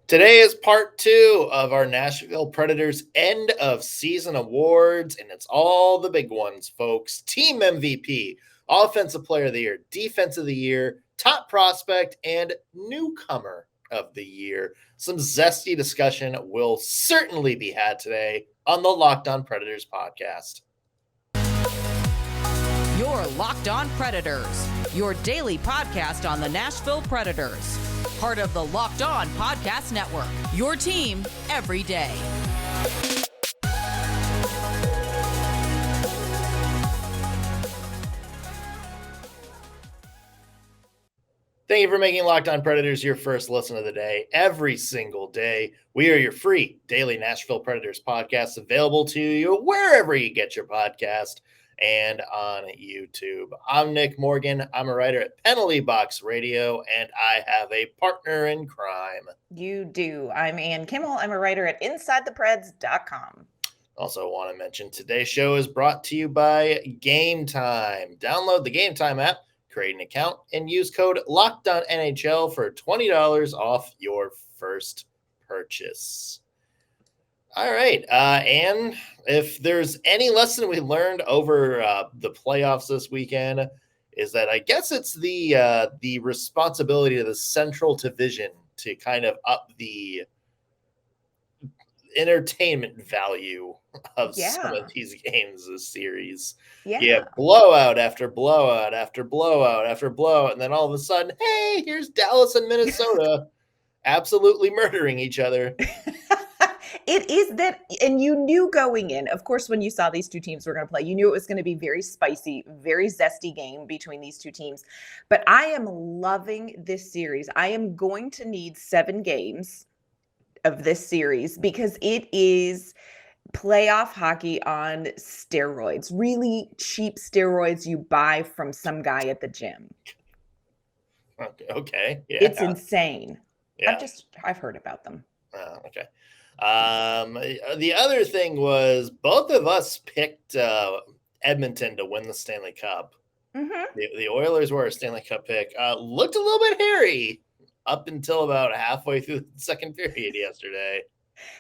Today is part 2 of our Nashville Predators End-of-Season Awards, and it's all the big ones, folks. Team MVP, Offensive Player of the Year, Defense of the Year, Top Prospect, and Newcomer of the Year. Some zesty discussion will certainly be had today on the Locked On Predators podcast. You're Locked On Predators, your daily podcast on the Nashville Predators. Part of the Locked On Podcast Network, your team every day. Thank you for making Locked On Predators your first listen of the day. Every single day, we are your free daily Nashville Predators podcast, available to you wherever you get your podcast and on YouTube. I'm Nick Morgan. I'm a writer at Penalty Box Radio, and I have a partner in crime. You do. I'm Ann Kimmel. I'm a writer at InsideThePreds.com. Also want to mention today's show is brought to you by Gametime. Download the Gametime app, create an account, and use code LOCKEDONNHL for $20 off your first purchase. All right, and if there's any lesson we learned over the playoffs this weekend, is that I guess it's the responsibility of the Central Division to kind of up the entertainment value of some of these games this series. Yeah, blowout after blowout after blowout after blowout, and then all of a sudden, hey, here's Dallas and Minnesota absolutely murdering each other. It is that, and you knew going in, of course, when you saw these two teams were going to play, you knew it was going to be very spicy, very zesty game between these two teams. But I am loving this series. I am going to need 7 games of this series because it is playoff hockey on steroids, really cheap steroids you buy from some guy at the gym. Okay. Yeah. It's insane. Yeah. I've heard about them. Okay. The other thing was both of us picked Edmonton to win the Stanley Cup. Mm-hmm. The Oilers were a Stanley Cup pick. Looked a little bit hairy up until about halfway through the second period yesterday.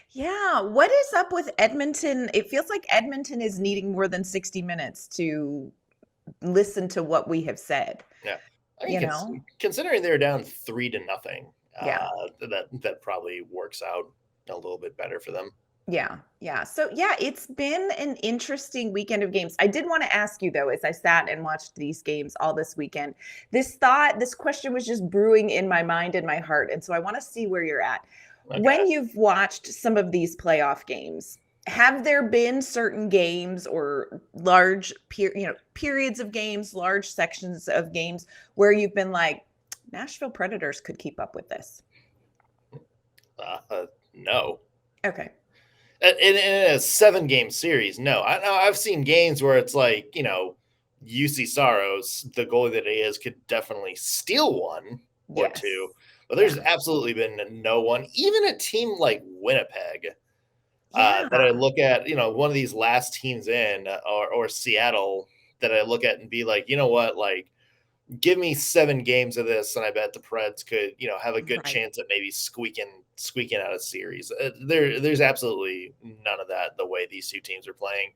Yeah. What is up with Edmonton? It feels like Edmonton is needing more than 60 minutes to listen to what we have said. Yeah. I mean, considering they're down 3-0, that probably works out a little bit better for them. Yeah. So, it's been an interesting weekend of games. I did want to ask you, though, as I sat and watched these games all this weekend, this question was just brewing in my mind and my heart. And so I want to see where you're at. Okay. When you've watched some of these playoff games, have there been certain games or large periods of games, large sections of games where you've been like, Nashville Predators could keep up with this? No. Okay. In a 7-game series, no. I've seen games where it's like, Juuse Saros, the goalie that he is, could definitely steal one or two. But there's absolutely been no one, even a team like Winnipeg, that I look at, one of these last teams in, or Seattle, that I look at and be like, you know what, like, give me 7 games of this, and I bet the Preds could, have a good chance at maybe squeaking out a series. There's absolutely none of that the way these two teams are playing.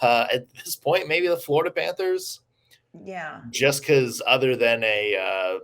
At this point, maybe the Florida Panthers. Yeah. Just because other than that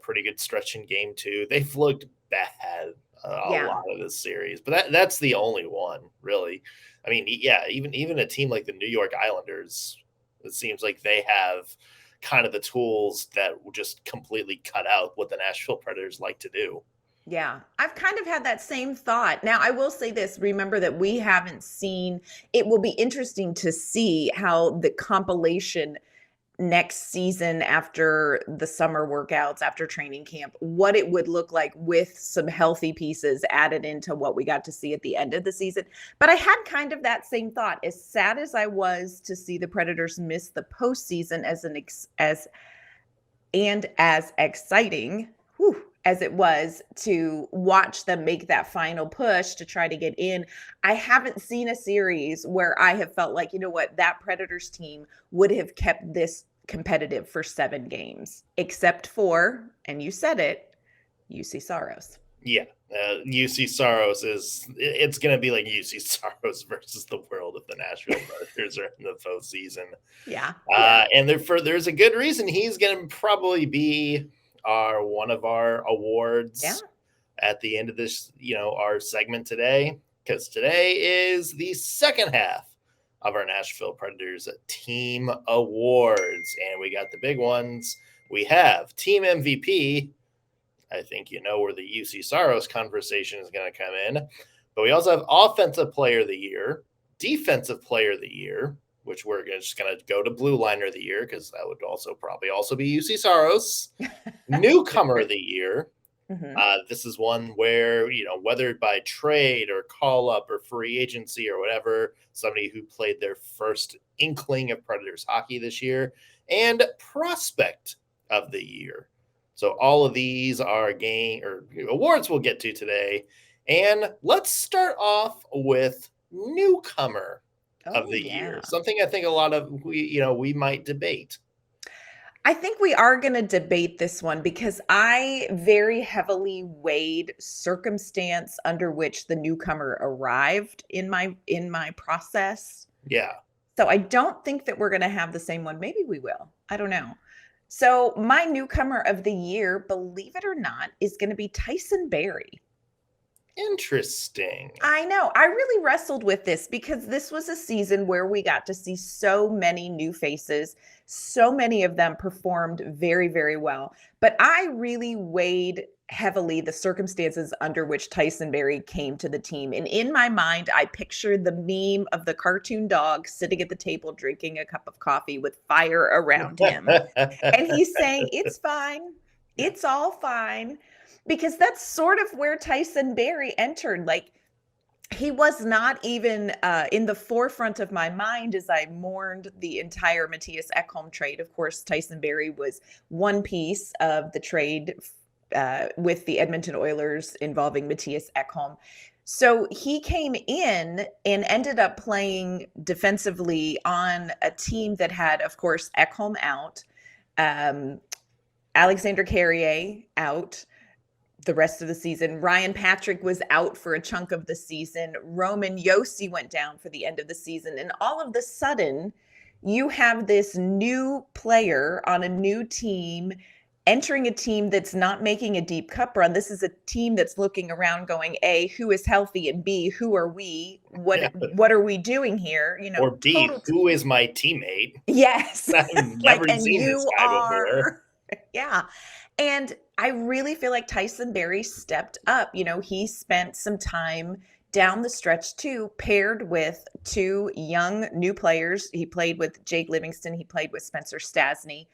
pretty good stretch in game 2, they've looked bad a lot of this series. But that's the only one, really. I mean, even a team like the New York Islanders, it seems like they have kind of the tools that will just completely cut out what the Nashville Predators like to do. Yeah, I've kind of had that same thought. Now, I will say this. Remember that we haven't seen, it will be interesting to see how the compilation next season after the summer workouts, after training camp, what it would look like with some healthy pieces added into what we got to see at the end of the season. But I had kind of that same thought. As sad as I was to see the Predators miss the postseason as exciting as it was to watch them make that final push to try to get in, I haven't seen a series where I have felt like, that Predators team would have kept this competitive for 7 games, except for, and you said it, Juuse Saros. Yeah. Juuse Saros it's going to be like Juuse Saros versus the world if the Nashville Predators are in the postseason. Yeah. And there's a good reason he's going to probably be one of our awards at the end of this, our segment today, because today is the second half of our Nashville Predators team awards. And we got the big ones. We have team MVP. I think where the Juuse Saros conversation is going to come in. But we also have offensive player of the year, defensive player of the year, which we're just going to go to blue liner of the year because that would probably be Juuse Saros. Newcomer of the year. Mm-hmm. This is one where, whether by trade or call up or free agency or whatever, somebody who played their first inkling of Predators hockey this year, and prospect of the year. So all of these are awards we'll get to today. And let's start off with newcomer of the year. Something I think a lot of we might debate. I think we are going to debate this one because I very heavily weighed circumstance under which the newcomer arrived in my process. Yeah. So I don't think that we're going to have the same one. Maybe we will. I don't know. So my newcomer of the year, believe it or not, is going to be Tyson Barrie. Interesting. I know. I really wrestled with this because this was a season where we got to see so many new faces. So many of them performed very, very well. But I really weighed heavily the circumstances under which Tyson Barrie came to the team. And in my mind, I pictured the meme of the cartoon dog sitting at the table drinking a cup of coffee with fire around him. And he's saying, "It's fine. It's all fine." Because that's sort of where Tyson Barrie entered. Like, he was not even in the forefront of my mind as I mourned the entire Mattias Ekholm trade. Of course, Tyson Barrie was one piece of the trade with the Edmonton Oilers involving Mattias Ekholm. So he came in and ended up playing defensively on a team that had, of course, Ekholm out, Alexander Carrier out the rest of the season. Ryan Patrick was out for a chunk of the season. Roman Josi went down for the end of the season. And all of a sudden, you have this new player on a new team entering a team that's not making a deep cup run. This is a team that's looking around going, A, who is healthy? And B, who are we? What are we doing here? Or D, who is my teammate? Yes. I've never seen this guy before. Yeah. And I really feel like Tyson Barrie stepped up. He spent some time down the stretch too, paired with two young new players. He played with Jake Livingston. He played with Spencer Stastny.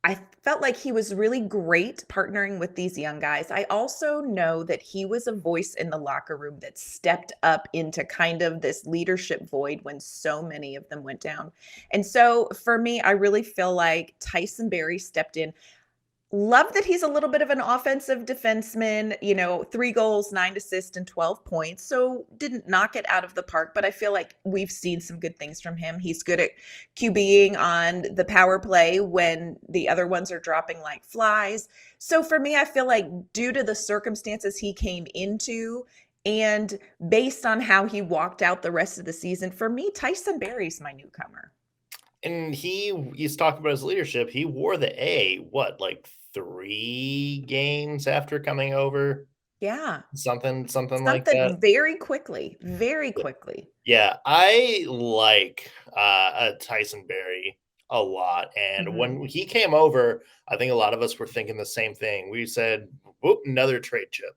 I felt like he was really great partnering with these young guys. I also know that he was a voice in the locker room that stepped up into kind of this leadership void when so many of them went down. And so for me, I really feel like Tyson Barrie stepped in. Love that he's a little bit of an offensive defenseman, 3 goals, 9 assists, and 12 points. So didn't knock it out of the park, but I feel like we've seen some good things from him. He's good at QBing on the power play when the other ones are dropping like flies. So for me, I feel like due to the circumstances he came into and based on how he walked out the rest of the season, for me, Tyson Barrie's my newcomer. And he's talking about his leadership. He wore the A, 3 games after coming over? Yeah. Something like that. Very quickly. Yeah, I like Tyson Barrie a lot. And when he came over, I think a lot of us were thinking the same thing. We said, whoop, another trade chip.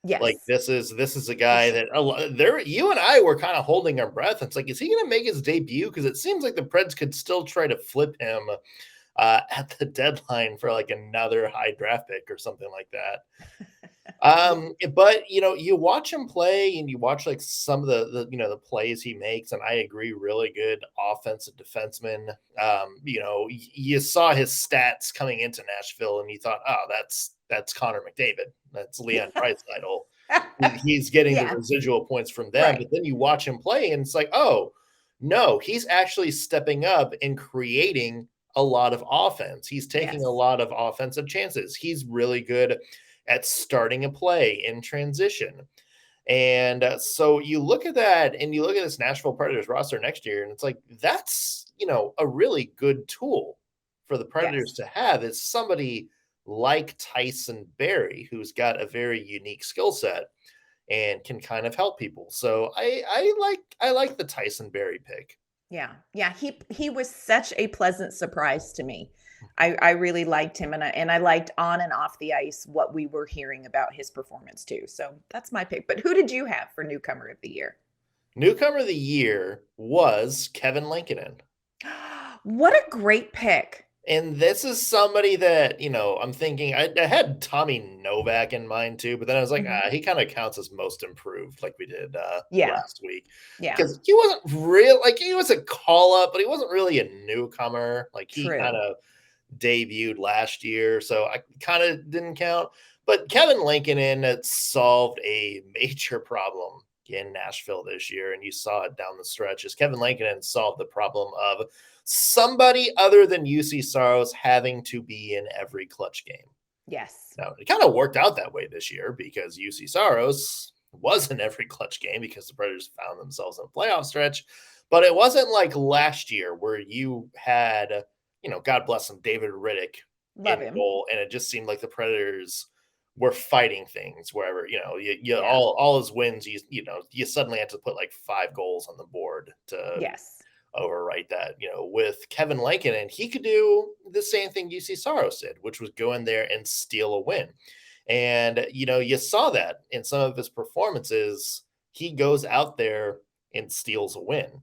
Yes. Like this is a guy that you and I were kind of holding our breath. It's like, is he going to make his debut? Because it seems like the Preds could still try to flip him at the deadline for like another high draft pick or something like that. But you watch him play and you watch like some of the plays he makes, and I agree, really good offensive defenseman. You saw his stats coming into Nashville and you thought, oh, that's Connor McDavid. That's Leon Draisaitl. He's getting the residual points from them. Right. But then you watch him play and it's like, oh, no, he's actually stepping up and creating a lot of offense. He's taking a lot of offensive chances. He's really good at starting a play in transition. And so you look at that and you look at this Nashville Predators roster next year, and it's like, that's, a really good tool for the Predators to have, is somebody like Tyson Barrie, who's got a very unique skill set and can kind of help people. So I like the Tyson Barrie pick. Yeah. Yeah. He was such a pleasant surprise to me. I really liked him, and I liked on and off the ice what we were hearing about his performance too. So that's my pick. But who did you have for Newcomer of the Year? Newcomer of the Year was Kevin Lankinen. What a great pick. And this is somebody that, I'm thinking, I had Tommy Novak in mind too, but then I was like, he kind of counts as most improved, like we did last week. Yeah. Because he wasn't real, like, he was a call-up, but he wasn't really a newcomer. Like, he kind of debuted last year, so I kind of didn't count. But Kevin Lankinen had solved a major problem in Nashville this year, and you saw it down the stretch, as Kevin Lankinen solved the problem of somebody other than Juuse Saros having to be in every clutch game. Yes. Now, it kind of worked out that way this year, because Juuse Saros was in every clutch game because the Predators found themselves in a playoff stretch. But it wasn't like last year where you had, God bless him, David Riddick in goal, and it just seemed like the Predators were fighting things wherever, all his wins, you suddenly had to put like 5 goals on the board to overwrite that. With Kevin Lankinen, he could do the same thing Juuse Saros did, which was go in there and steal a win. And, you saw that in some of his performances. He goes out there and steals a win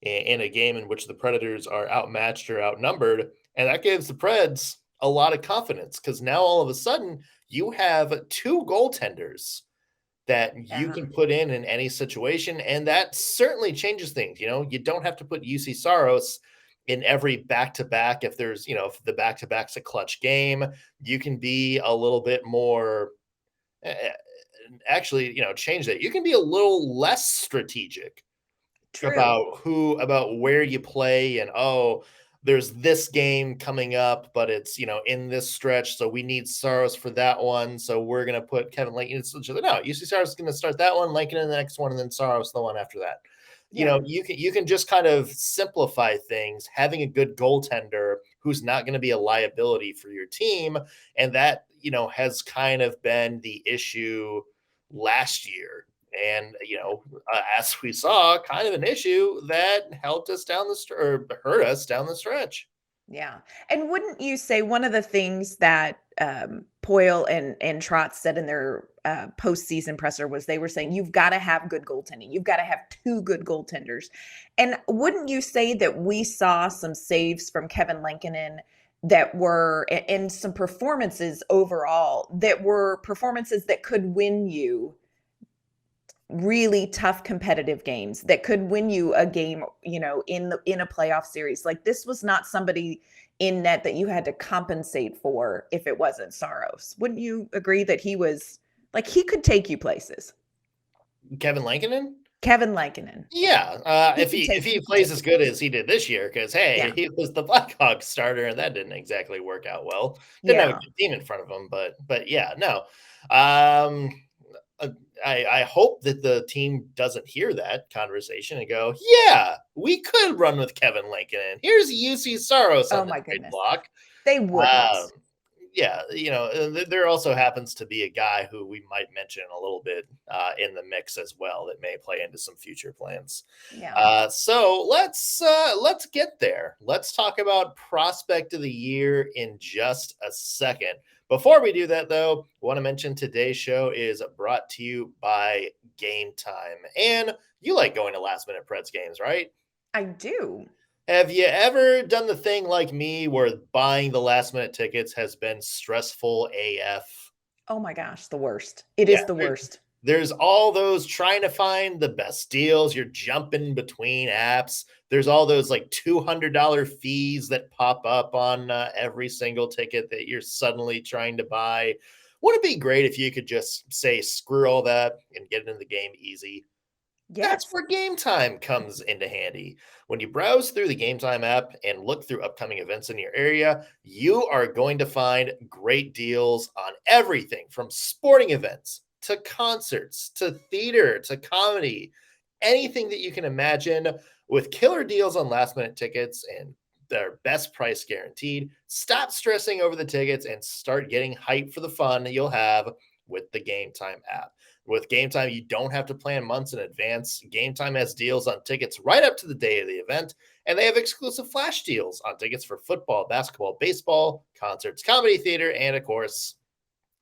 in a game in which the Predators are outmatched or outnumbered. And that gives the Preds a lot of confidence, because now all of a sudden you have 2 goaltenders that you can put in any situation. And that certainly changes things. You don't have to put Juuse Saros in every back-to-back. If there's, if the back-to-back's a clutch game, you can be a little bit more, change that. You can be a little less strategic about where you play, and, there's this game coming up, but it's, in this stretch, so we need Saros for that one, so we're going to put Kevin Lankinen. No, Juuse Saros is going to start that one, Lankinen in the next one, and then Saros the one after that. You can just kind of simplify things, having a good goaltender who's not going to be a liability for your team. And that, has kind of been the issue last year. And, as we saw, kind of an issue that helped us hurt us down the stretch. Yeah. And wouldn't you say one of the things that Poyle and Trotz said in their postseason presser was, they were saying, you've got to have good goaltending. You've got to have 2 good goaltenders. And wouldn't you say that we saw some saves from Kevin Lankinen that were, and some performances overall that were performances that could win you really tough competitive games, that could win you a game, in a playoff series? Like, this was not somebody in net that you had to compensate for if it wasn't Saros. Wouldn't you agree that he was, like, he could take you places? Kevin Lankinen? Kevin Lankinen. Yeah. If he plays as good as he did this year, because, he was the Blackhawks starter, and that didn't exactly work out well. Didn't have a good team in front of him, but yeah, no. I hope that the team doesn't hear that conversation and go, yeah, we could run with Kevin Lankinen. Here's Juuse Saros on the trade block. They wouldn't. Yeah, there also happens to be a guy who we might mention a little bit in the mix as well that may play into some future plans. Yeah. So let's get there. Let's talk about Prospect of the Year in just a second. Before we do that, though, I want to mention today's show is brought to you by Gametime. And you like going to last-minute Preds games, right? I do. Have you ever done the thing like me where buying the last-minute tickets has been stressful AF? Oh my gosh, the worst. It is the worst. There's all those trying to find the best deals. You're jumping between apps. There's all those like $200 fees that pop up on every single ticket that you're suddenly trying to buy. Wouldn't it be great if you could just say, screw all that and get into the game easy? That's Yes. where Gametime comes into handy. When you browse through the Gametime app and look through upcoming events in your area, you are going to find great deals on everything from sporting events to concerts to theater to comedy, anything that you can imagine, with killer deals on last minute tickets and their best price guaranteed. Stop stressing over the tickets and start getting hyped for the fun that you'll have with the Gametime app. With Gametime, you don't have to plan months in advance. Gametime has deals on tickets right up to the day of the event, and they have exclusive flash deals on tickets for football, basketball, baseball, concerts, comedy, theater, and of course,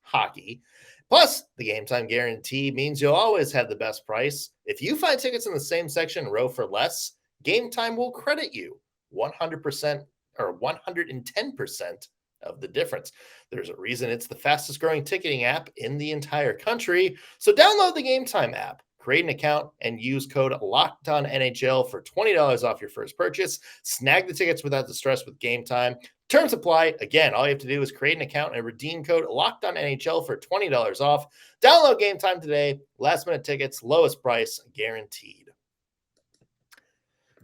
hockey. Plus, the Gametime guarantee means you'll always have the best price. If you find tickets in the same section row for less, Gametime will credit you 100% or 110% of the difference. There's a reason it's the fastest growing ticketing app in the entire country. So download the Gametime app, create an account, and use code LOCKEDONNHL for $20 off your first purchase. Snag the tickets without the stress with Gametime. Terms apply. Again, all you have to do is create an account and redeem code LOCKEDONNHL for $20 off. Download Gametime today. Last minute tickets, lowest price guaranteed.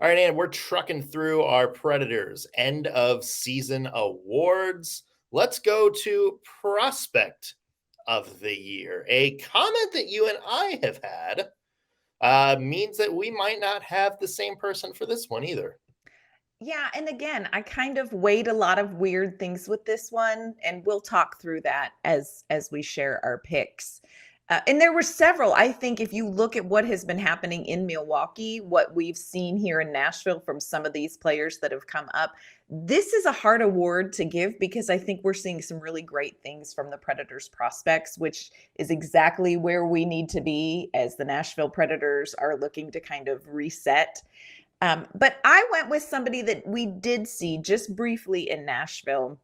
All right, and we're trucking through our Predators end of season awards. Let's go to Prospect of the Year. A comment that you and I have had means that we might not have the same person for this one either. Yeah, and again, I kind of weighed a lot of weird things with this one, and we'll talk through that as we share our picks. And there were several. I think if you look at what has been happening in Milwaukee, what we've seen here in Nashville from some of these players that have come up, this is a hard award to give because I think we're seeing some really great things from the Predators prospects, which is exactly where we need to be as the Nashville Predators are looking to kind of reset. But I went with somebody that we did see just briefly in Nashville.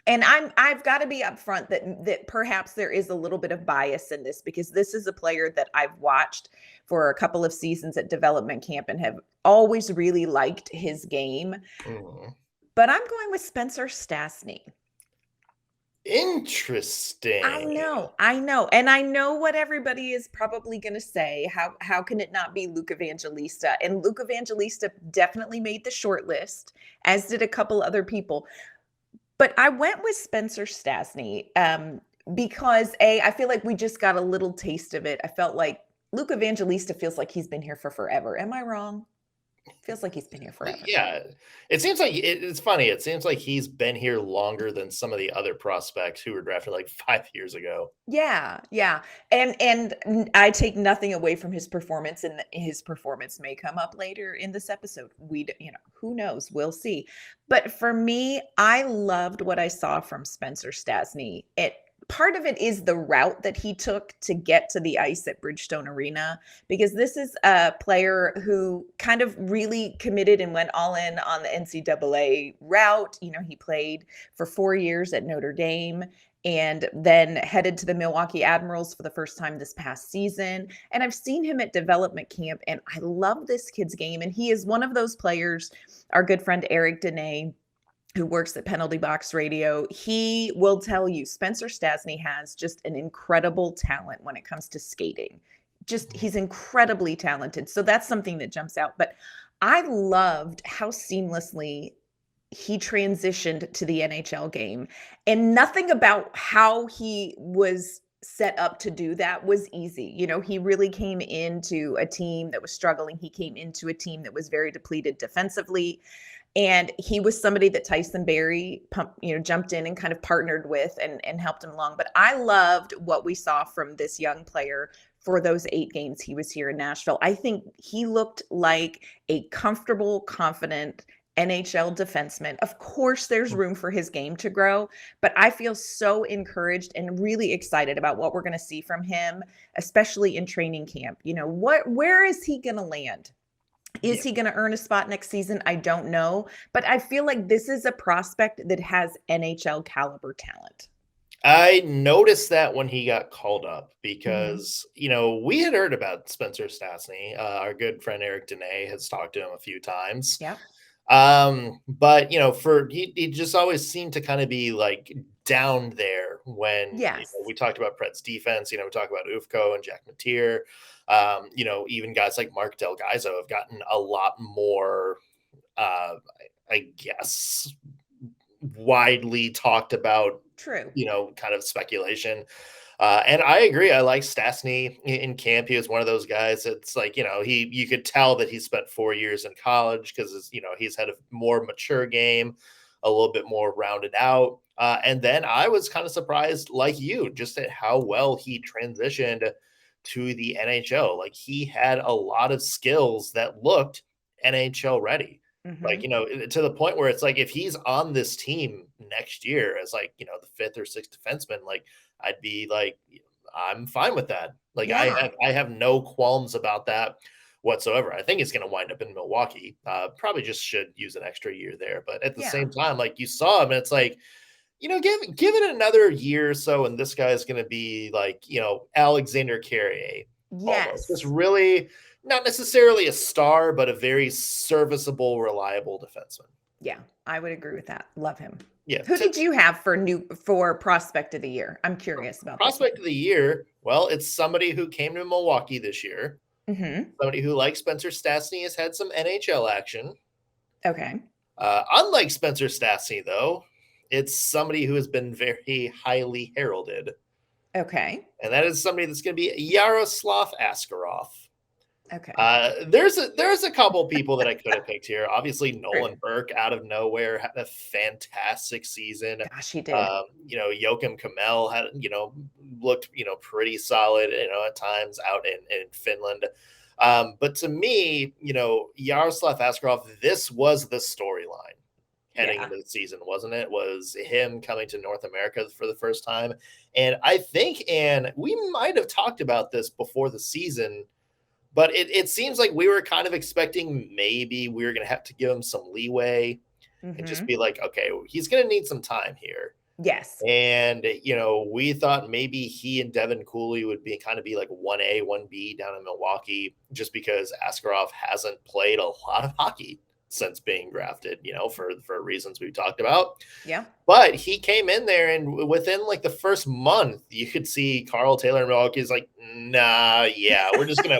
And I've got to be upfront that perhaps there is a little bit of bias in this because this is a player that I've watched for a couple of seasons at development camp and have always really liked his game. Mhm. But I'm going with Spencer Stastny. Interesting. I know. And I know what everybody is probably going to say. How can it not be Luke Evangelista? And Luke Evangelista definitely made the short list, as did a couple other people. But I went with Spencer Stastny because I feel like we just got a little taste of it. I felt like Luke Evangelista feels like he's been here for forever. Am I wrong? Feels like he's been here forever. Yeah, it seems like it's funny. It seems like he's been here longer than some of the other prospects who were drafted like 5 years ago. Yeah. And I take nothing away from his performance, and his performance may come up later in this episode. Who knows? We'll see. But for me, I loved what I saw from Spencer Stastny. Part of it is the route that he took to get to the ice at Bridgestone Arena, because this is a player who kind of really committed and went all in on the NCAA route. He played for 4 years at Notre Dame and then headed to the Milwaukee Admirals for the first time this past season. And I've seen him at development camp, and I love this kid's game. And he is one of those players, our good friend Eric Dene, who works at Penalty Box Radio, he will tell you Spencer Stastny has just an incredible talent when it comes to skating. He's incredibly talented. So that's something that jumps out. But I loved how seamlessly he transitioned to the NHL game. And nothing about how he was set up to do that was easy. He really came into a team that was struggling. He came into a team that was very depleted defensively. And he was somebody that Tyson Barrie jumped in and kind of partnered with and helped him along. But I loved what we saw from this young player for those 8 games he was here in Nashville. I think he looked like a comfortable, confident NHL defenseman. Of course, there's room for his game to grow, but I feel so encouraged and really excited about what we're going to see from him, especially in training camp. Where is he going to land? Is he going to earn a spot next season? I don't know. But I feel like this is a prospect that has NHL caliber talent. I noticed that when he got called up because, we had heard about Spencer Stastny. Our good friend Eric Dene has talked to him a few times. Yeah. But, he just always seemed to kind of be like down there when Yes. we talked about Preds defense. We talked about Ufko and Jack Mateer. Even guys like Mark Del Gaizo have gotten a lot more, I guess, widely talked about. True. Kind of speculation. And I agree. I like Stastny in camp. He was one of those guys. It's like, you could tell that he spent 4 years in college because, he's had a more mature game, a little bit more rounded out. And then I was kind of surprised, like you, just at how well he transitioned to the NHL. Like, he had a lot of skills that looked NHL ready. Like, to the point where it's like, if he's on this team next year as like, the 5th or 6th defenseman, like, I'd be like, I'm fine with that. Like, Yeah. I have no qualms about that whatsoever. I think he's going to wind up in Milwaukee. Probably just should use an extra year there. But at the same time, like, you saw him and it's like, give it another year or so. And this guy is going to be like, Alexander Carrier. Yes. Just really not necessarily a star, but a very serviceable, reliable defenseman. Yeah, I would agree with that. Love him. Yeah. Who did you have for prospect of the year? I'm curious about prospect of the year. Well, it's somebody who came to Milwaukee this year. Somebody who, like Spencer Stastny, has had some NHL action. Okay. Unlike Spencer Stastny, though, it's somebody who has been very highly heralded. Okay. And that is somebody that's going to be Yaroslav Askarov. Okay. There's a couple people that I could have picked here. Obviously, Nolan Burke out of nowhere had a fantastic season. Gosh, he did. Joakim Kamel had, looked, pretty solid, at times out in Finland. But to me, Yaroslav Askarov, this was the storyline heading into the season, wasn't it? Was him coming to North America for the first time. And I think, and we might have talked about this before the season, but it seems like we were kind of expecting maybe we were going to have to give him some leeway and just be like, okay, he's going to need some time here. Yes. And, we thought maybe he and Devin Cooley would be like 1A, 1B down in Milwaukee, just because Askarov hasn't played a lot of hockey since being drafted, for reasons we've talked about. Yeah. But he came in there, and within like the first month, you could see Carl Taylor in Milwaukee is like, nah, yeah, we're just gonna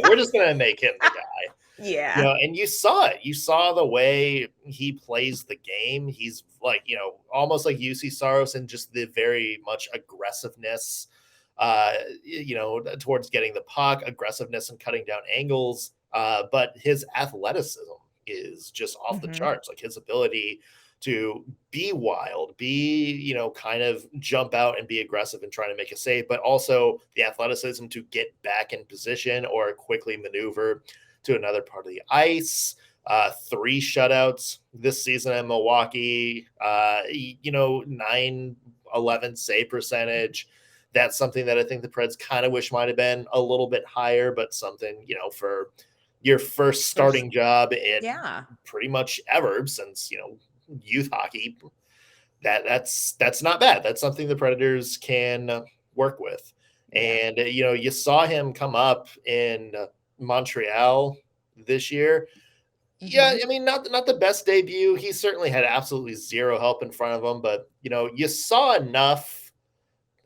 make him the guy. Yeah. And you saw it. You saw the way he plays the game. He's like, almost like Juuse Saros, and just the very much aggressiveness, towards getting the puck, aggressiveness and cutting down angles. But his athleticism is just off the charts. Like, his ability to be wild, kind of jump out and be aggressive and trying to make a save, but also the athleticism to get back in position or quickly maneuver to another part of the ice. 3 shutouts this season in Milwaukee, 9-11 save percentage. That's something that I think the Preds kind of wish might have been a little bit higher, but something, for your first starting job in pretty much ever since, youth hockey, that's not bad. That's something the Predators can work with. And, you saw him come up in Montreal this year. Yeah, I mean, not the best debut. He certainly had absolutely zero help in front of him, but, you saw enough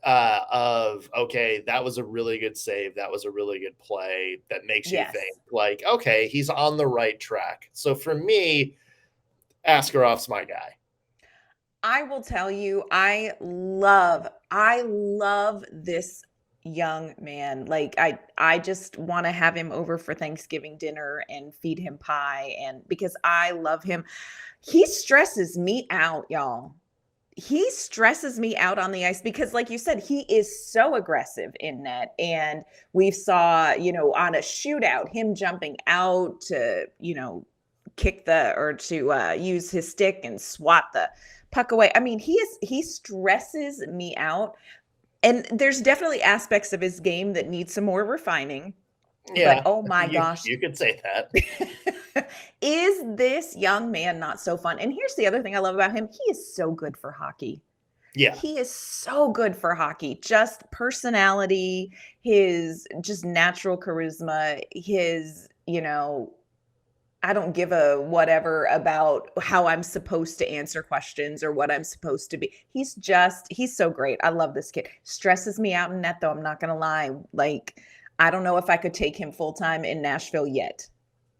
of, okay, that was a really good save. That was a really good play that makes you think like, okay, he's on the right track. So for me, Askarov's my guy. I will tell you, I love this young man. Like, I just want to have him over for Thanksgiving dinner and feed him pie, and because I love him. He stresses me out, y'all. He stresses me out on the ice because, like you said, he is so aggressive in net. And we saw, on a shootout, him jumping out to, kick to use his stick and swat the puck away. I mean, he stresses me out. And there's definitely aspects of his game that need some more refining. Yeah. But oh my gosh. You could say that. Is this young man not so fun? And here's the other thing I love about him. He is so good for hockey. Yeah. He is so good for hockey. Just personality, his just natural charisma, his, I don't give a whatever about how I'm supposed to answer questions or what I'm supposed to be. He's so great. I love this kid. Stresses me out in net, though. I'm not going to lie. Like, I don't know if I could take him full time in Nashville yet.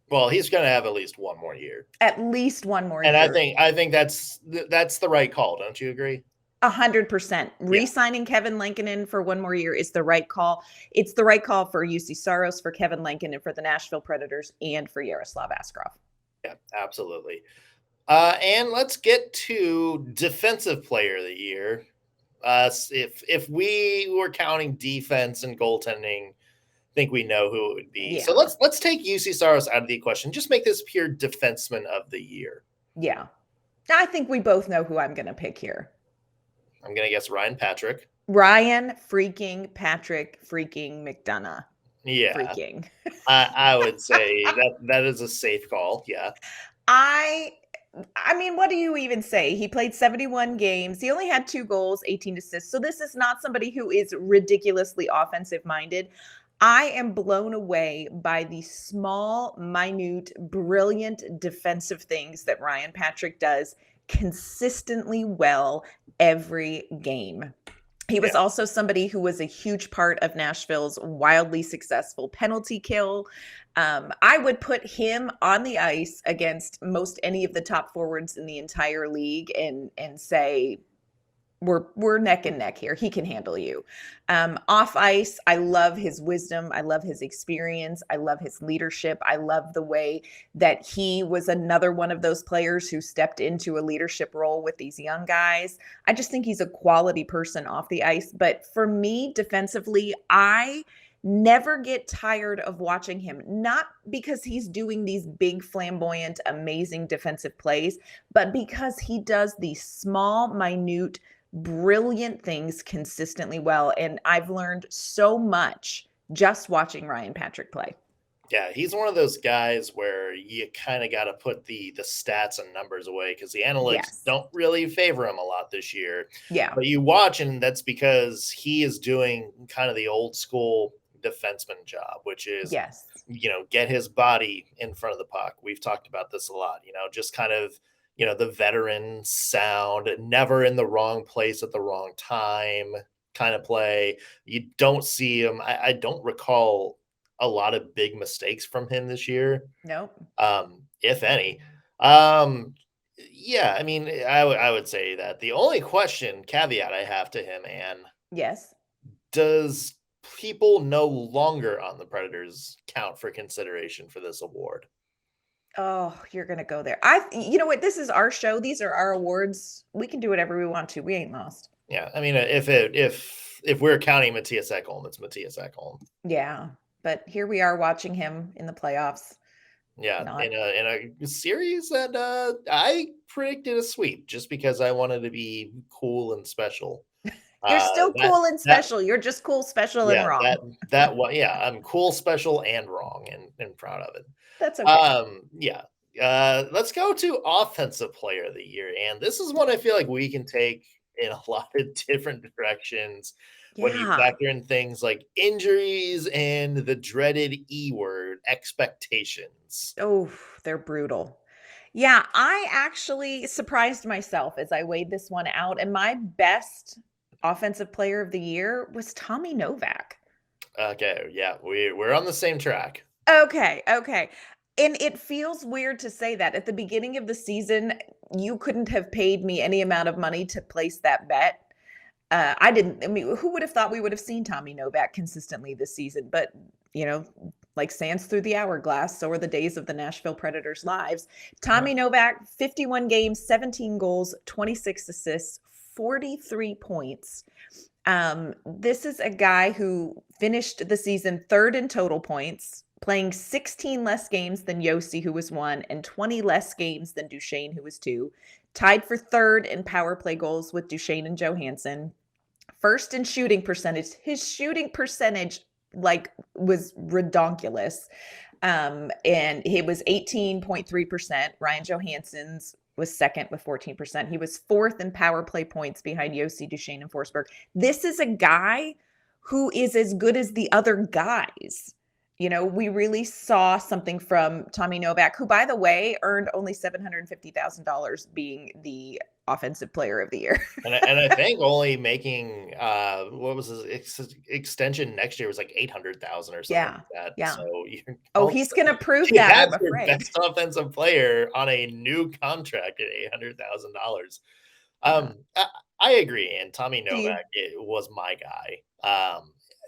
Well, he's going to have at least one more year. At least one more year. And I think that's the right call. Don't you agree? 100%. Re-signing Kevin Lankinen for one more year is the right call. It's the right call for Juuse Saros, for Kevin Lankinen, for the Nashville Predators, and for Yaroslav Askarov. Yeah, absolutely. And let's get to Defensive Player of the Year. If we were counting defense and goaltending, I think we know who it would be. Yeah. So let's take Juuse Saros out of the equation. Just make this pure Defenseman of the Year. Yeah. I think we both know who I'm going to pick here. I'm going to guess Ryan Patrick. Ryan freaking Patrick freaking McDonough. Yeah. Freaking. I would say that is a safe call. Yeah. I mean, what do you even say? He played 71 games. He only had 2 goals, 18 assists. So this is not somebody who is ridiculously offensive minded. I am blown away by the small, minute, brilliant defensive things that Ryan Patrick does consistently well every game. He was also somebody who was a huge part of Nashville's wildly successful penalty kill. I would put him on the ice against most any of the top forwards in the entire league and say, we're neck and neck here. He can handle you. Off ice, I love his wisdom. I love his experience. I love his leadership. I love the way that he was another one of those players who stepped into a leadership role with these young guys. I just think he's a quality person off the ice. But for me, defensively, I never get tired of watching him, not because he's doing these big, flamboyant, amazing defensive plays, but because he does these small, minute, brilliant things consistently well. And I've learned so much just watching Ryan Patrick play. Yeah, he's one of those guys where you kind of got to put the stats and numbers away because the analytics don't really favor him a lot this year. Yeah. But you watch, and that's because he is doing kind of the old school defenseman job, which is, get his body in front of the puck. We've talked about this a lot, just kind of, the veteran sound, never in the wrong place at the wrong time kind of play. You don't see him. I don't recall a lot of big mistakes from him this year. Nope. If any. Yeah, I mean, I would say that the only caveat I have to him, Anne. Yes. Does people no longer on the Predators count for consideration for this award? Oh, you're going to go there. You know what? This is our show. These are our awards. We can do whatever we want to. We ain't lost. Yeah. I mean, if we're counting Mattias Ekholm, it's Mattias Ekholm. Yeah. But here we are watching him in the playoffs. Yeah. In a series that I predicted a sweep just because I wanted to be cool and special. You're still cool and special. You're just cool, special, and wrong. I'm cool, special, and wrong, and proud of it. That's okay. Let's go to Offensive Player of the Year, and this is one I feel like we can take in a lot of different directions when you factor in things like injuries and the dreaded E word, expectations. Oh, they're brutal. Yeah, I actually surprised myself as I weighed this one out, and my best Offensive Player of the Year was Tommy Novak. Okay, yeah, we're on the same track. Okay. And it feels weird to say that. At the beginning of the season, you couldn't have paid me any amount of money to place that bet. Who would have thought we would have seen Tommy Novak consistently this season? But, like sands through the hourglass, so are the days of the Nashville Predators' lives. Tommy Novak, 51 games, 17 goals, 26 assists, 43 points. This is a guy who finished the season 3rd in total points, playing 16 less games than Josi, who was 1, and 20 less games than Duchene, who was 2. Tied for 3rd in power play goals with Duchene and Johansson. 1st in shooting percentage. His shooting percentage was redonkulous. And it was 18.3%. Ryan Johansson's was 2nd with 14%. He was 4th in power play points behind Josi, Duchene, and Forsberg. This is a guy who is as good as the other guys. We really saw something from Tommy Novak, who, by the way, earned only $750,000 being the offensive player of the year. And I think only making what was his extension next year was like 800,000 or something Yeah. like that. Yeah. So He's going to prove you that, have I'm your afraid. best offensive player on a new contract at $800,000. Yeah. I agree, and Tommy Do you? Novak was my guy.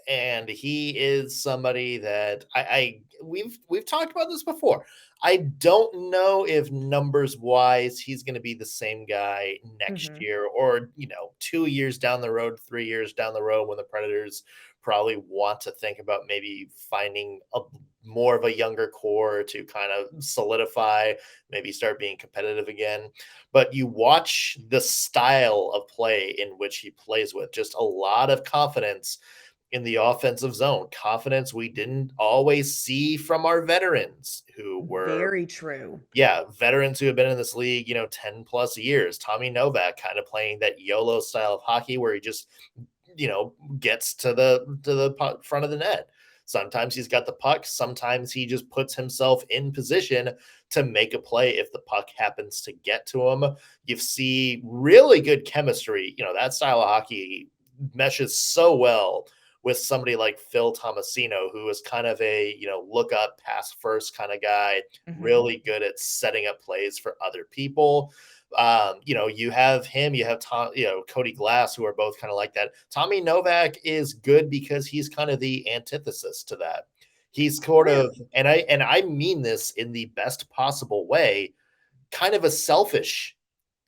And he is somebody that we've talked about this before. I don't know if numbers wise he's going to be the same guy next year, or 2 years down the road, 3 years down the road, when the Predators probably want to think about maybe finding more of a younger core to kind of solidify, maybe start being competitive again. But you watch the style of play in which he plays with, just a lot of confidence in the offensive zone, confidence we didn't always see from our veterans who were very true. Yeah, veterans who have been in this league, 10 plus years. Tommy Novak kind of playing that YOLO style of hockey where he just, gets to the front of the net. Sometimes he's got the puck. Sometimes he just puts himself in position to make a play if the puck happens to get to him. You see really good chemistry. That style of hockey meshes so well with somebody like Phil Tomasino, who is kind of a, look up, pass first kind of guy, really good at setting up plays for other people. You have him, you have Tom, Cody Glass, who are both kind of like that. Tommy Novak is good because he's kind of the antithesis to that. He's sort of, and I mean this in the best possible way, kind of a selfish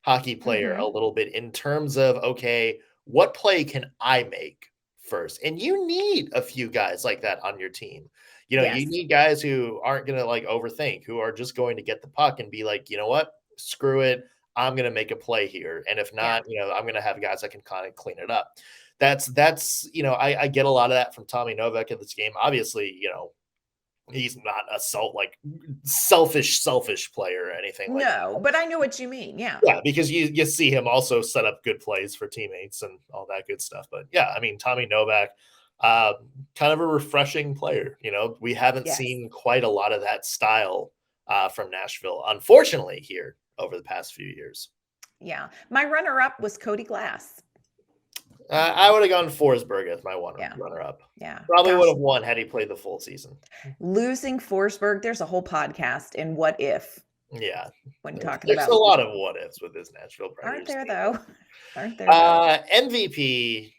hockey player a little bit, in terms of, okay, what play can I make first? And you need a few guys like that on your team. You need guys who aren't going to like overthink, who are just going to get the puck and be like, you know what, screw it, I'm going to make a play here. And if not, I'm going to have guys that can kind of clean it up. That's I get a lot of that from Tommy Novak in this game. Obviously, he's not a selfish player or anything like that. No, but I know what you mean. Yeah. Yeah, because you see him also set up good plays for teammates and all that good stuff. But yeah, I mean, Tommy Novak, kind of a refreshing player. We haven't seen quite a lot of that style from Nashville, unfortunately, here over the past few years. Yeah. My runner-up was Cody Glass. I would have gone Forsberg as my runner-up. Yeah. Probably would have won had he played the full season. Losing Forsberg, there's a whole podcast in What If. Yeah. When talking there's about a lot of what ifs with this Nashville Predators. Aren't there though? MVP,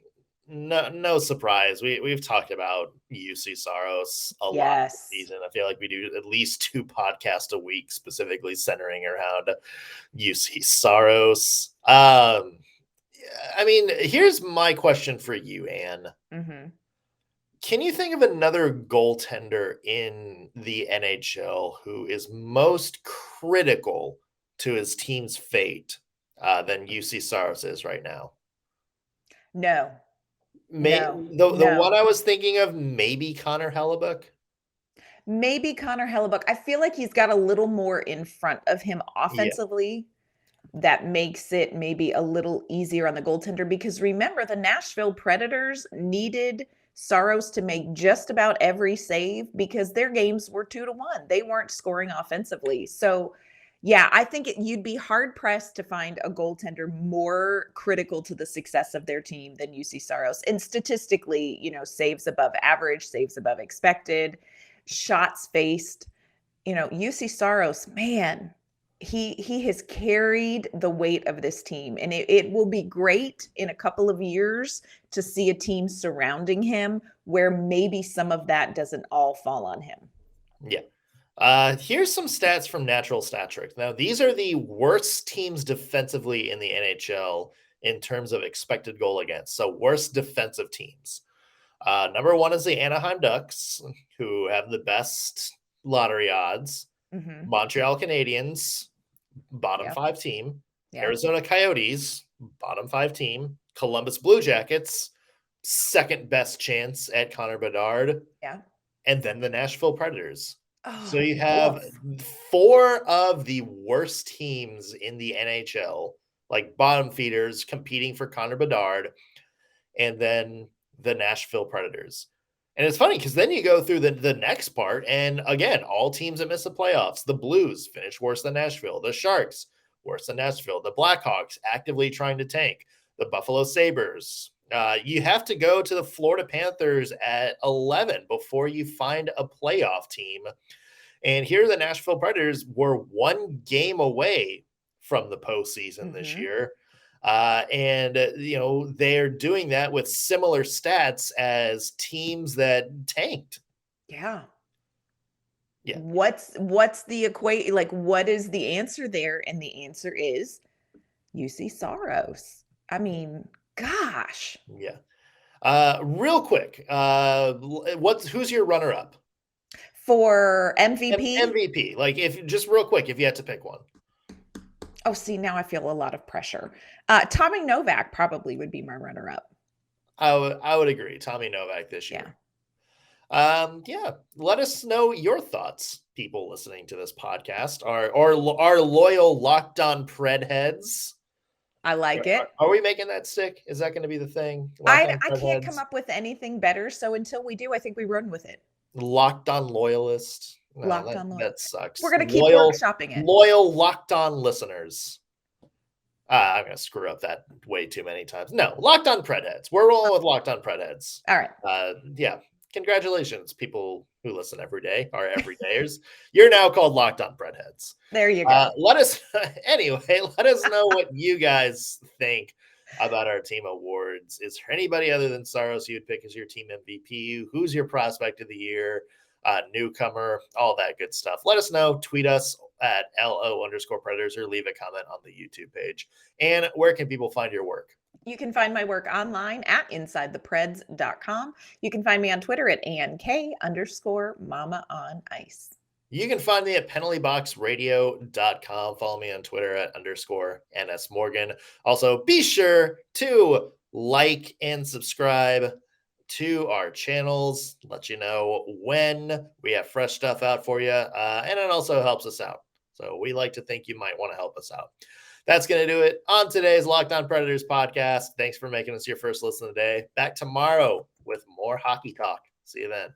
no surprise. We've talked about Juuse Saros a lot this season. I feel like we do at least 2 podcasts a week specifically centering around Juuse Saros. I mean, here's my question for you, Anne. Can you think of another goaltender in the NHL who is most critical to his team's fate than Juuse Saros is right now? No. The one I was thinking of, maybe Connor Hellebuyck. Maybe Connor Hellebuyck. I feel like he's got a little more in front of him offensively. That makes it maybe a little easier on the goaltender, because remember, the Nashville Predators needed Saros to make just about every save because their games were 2-1. They weren't scoring offensively. So, yeah, I think you'd be hard-pressed to find a goaltender more critical to the success of their team than Juuse Saros. And statistically, saves above average, saves above expected, shots faced. Juuse Saros, man, he has carried the weight of this team, and it will be great in a couple of years to see a team surrounding him where maybe some of that doesn't all fall on him. Yeah. Here's some stats from Natural Stat Trick. Now, these are the worst teams defensively in the NHL in terms of expected goal against. So worst defensive teams. Number 1 is the Anaheim Ducks, who have the best lottery odds. Montreal Canadiens, bottom 5 team. Arizona Coyotes, bottom 5 team. Columbus Blue Jackets, second best chance at Connor Bedard. And then the Nashville Predators. So you have 4 of the worst teams in the NHL, like bottom feeders, competing for Connor Bedard, and then the Nashville Predators. And it's funny because then you go through the next part, and again, all teams that miss the playoffs. The Blues finished worse than Nashville. The Sharks worse than Nashville. The Blackhawks actively trying to tank. The Buffalo Sabres. You have to go to the Florida Panthers at 11 before you find a playoff team. And here the Nashville Predators were one game away from the postseason this year. And they're doing that with similar stats as teams that tanked. Yeah. Yeah. What's the equate? Like, what is the answer there? And the answer is Juuse Saros. I mean, gosh. Yeah. Real quick, who's your runner-up for MVP? MVP. Like, if just real quick, if you had to pick one. Oh, see, now I feel a lot of pressure. Tommy Novak probably would be my runner-up. I would agree. Tommy Novak this year. Yeah. Let us know your thoughts, people listening to this podcast. Our loyal Locked On Pred heads. I like it. Are we making that stick? Is that going to be the thing? I can't come up with anything better. So until we do, I think we run with it. Locked On Loyalist. No, Locked On Loyalist. That sucks. We're going to keep workshopping it. Loyal Locked On listeners. I'm going to screw up that way too many times. No, Locked On Pred heads. We're rolling with Locked On Pred heads. All right. Yeah. Congratulations, people who listen every day, our everydayers. You're now called Locked On Pred heads. There you go. Let us know what you guys think about our team awards. Is there anybody other than Saros you'd pick as your team MVP? Who's your prospect of the year? Newcomer, all that good stuff. Let us know. Tweet us at LO_Predators or leave a comment on the YouTube page. And where can people find your work? You can find my work online at InsideThePreds.com. You can find me on Twitter at ANK_Mama on Ice. You can find me at penaltyboxradio.com. Follow me on Twitter at _NSMorgan. Also, be sure to like and subscribe to our channels. Let you know when we have fresh stuff out for you. And it also helps us out. So we like to think you might want to help us out. That's going to do it on today's Locked On Predators podcast. Thanks for making us your first listen of the day. Back tomorrow with more hockey talk. See you then.